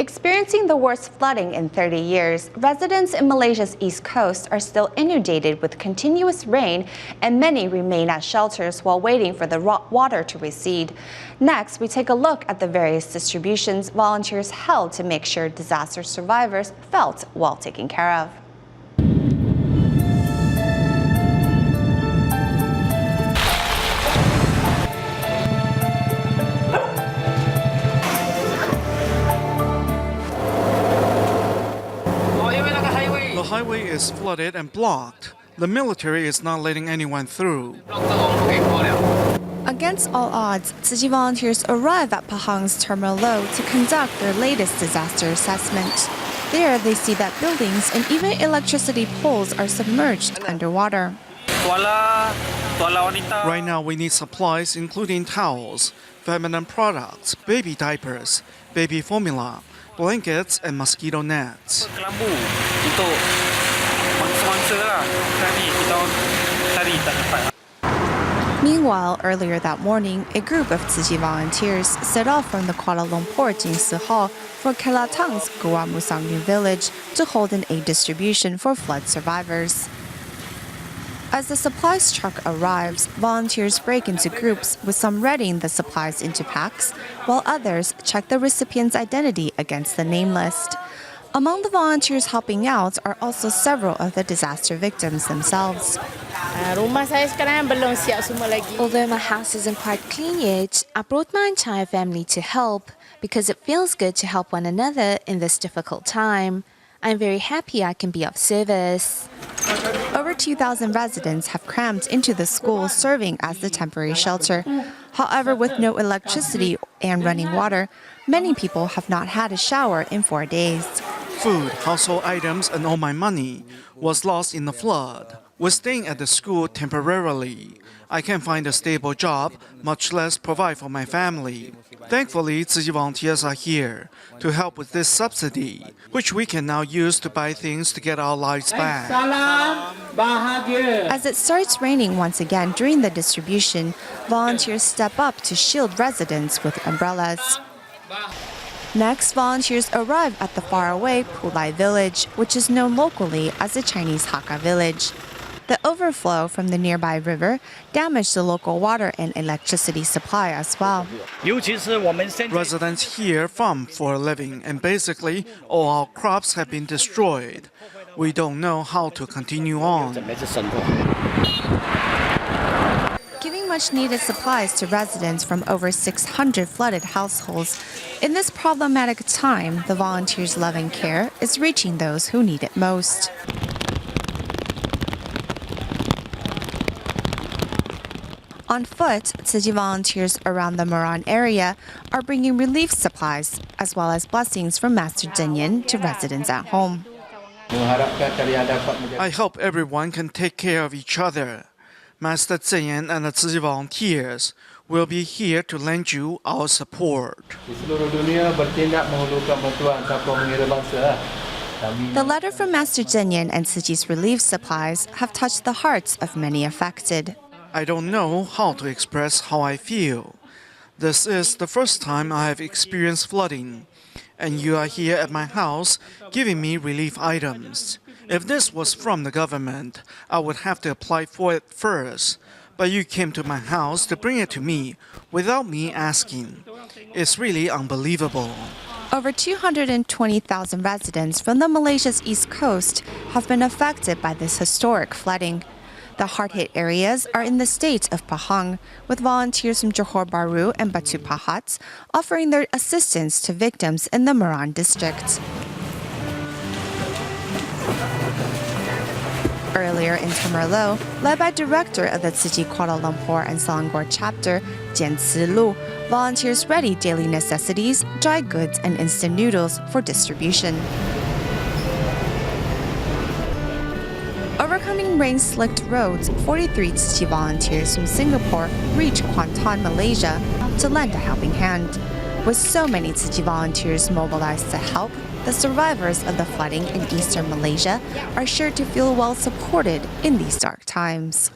Experiencing the worst flooding in 30 years, residents in Malaysia's east coast are still inundated with continuous rain, and many remain at shelters while waiting for the water to recede. Next, we take a look at the various distributions volunteers held to make sure disaster survivors felt well taken care of. The highway is flooded and blocked. The military is not letting anyone through. Against all odds, Tzu-Chi volunteers arrive at Pahang's Terminal Low to conduct their latest disaster assessment. There, they see that buildings and even electricity poles are submerged underwater. Right now, we need supplies including towels, feminine products, baby diapers, baby formula, blankets, and mosquito nets. Meanwhile, earlier that morning, a group of Tzu-Chi volunteers set off from the Kuala Lumpur Jingsi Hall for Kelantan's Gua Musang New Village to hold an aid distribution for flood survivors. As the supplies truck arrives, volunteers break into groups, with some readying the supplies into packs, while others check the recipient's identity against the name list. Among the volunteers helping out are also several of the disaster victims themselves. Although my house isn't quite clean yet, I brought my entire family to help because it feels good to help one another in this difficult time. I'm very happy I can be of service. Over 2,000 residents have crammed into the school serving as the temporary shelter. However, with no electricity and running water, many people have not had a shower in 4 days. Food, household items, and all my money was lost in the flood. We're staying at the school temporarily. I can't find a stable job, much less provide for my family. Thankfully, Tzu-Chi volunteers are here to help with this subsidy, which we can now use to buy things to get our lives back. As it starts raining once again during the distribution, volunteers step up to shield residents with umbrellas. Next, volunteers arrive at the faraway Pulai village, which is known locally as the Chinese Hakka village. The overflow from the nearby river damaged the local water and electricity supply as well. Residents here farm for a living, and basically all our crops have been destroyed. We don't know how to continue on. Giving much-needed supplies to residents from over 600 flooded households, in this problematic time, the volunteers' love and care is reaching those who need it most. On foot, Tzu-Chi volunteers around the Moran area are bringing relief supplies, as well as blessings from Master Zhenyan to residents at home. I hope everyone can take care of each other. Master Zhenyan and the Tzu-Chi volunteers will be here to lend you our support. The letter from Master Zhenyan and Tzu-Chi's relief supplies have touched the hearts of many affected. I don't know how to express how I feel. This is the first time I have experienced flooding, and you are here at my house giving me relief items. If this was from the government, I would have to apply for it first, but you came to my house to bring it to me without me asking. It's really unbelievable. Over 220,000 residents from the Malaysia's east coast have been affected by this historic flooding. The hard-hit areas are in the state of Pahang, with volunteers from Johor Bahru and Batu Pahat offering their assistance to victims in the Moran district. Earlier in Temerloh, led by director of the Tzu-Chi Kuala Lumpur and Selangor chapter, Jian Lu, volunteers ready daily necessities, dry goods, and instant noodles for distribution. Overcoming rain-slicked roads, 43 Tzu-Chi volunteers from Singapore reach Kuantan, Malaysia, to lend a helping hand. With so many Tzu-Chi volunteers mobilized to help, the survivors of the flooding in eastern Malaysia are sure to feel well supported in these dark times.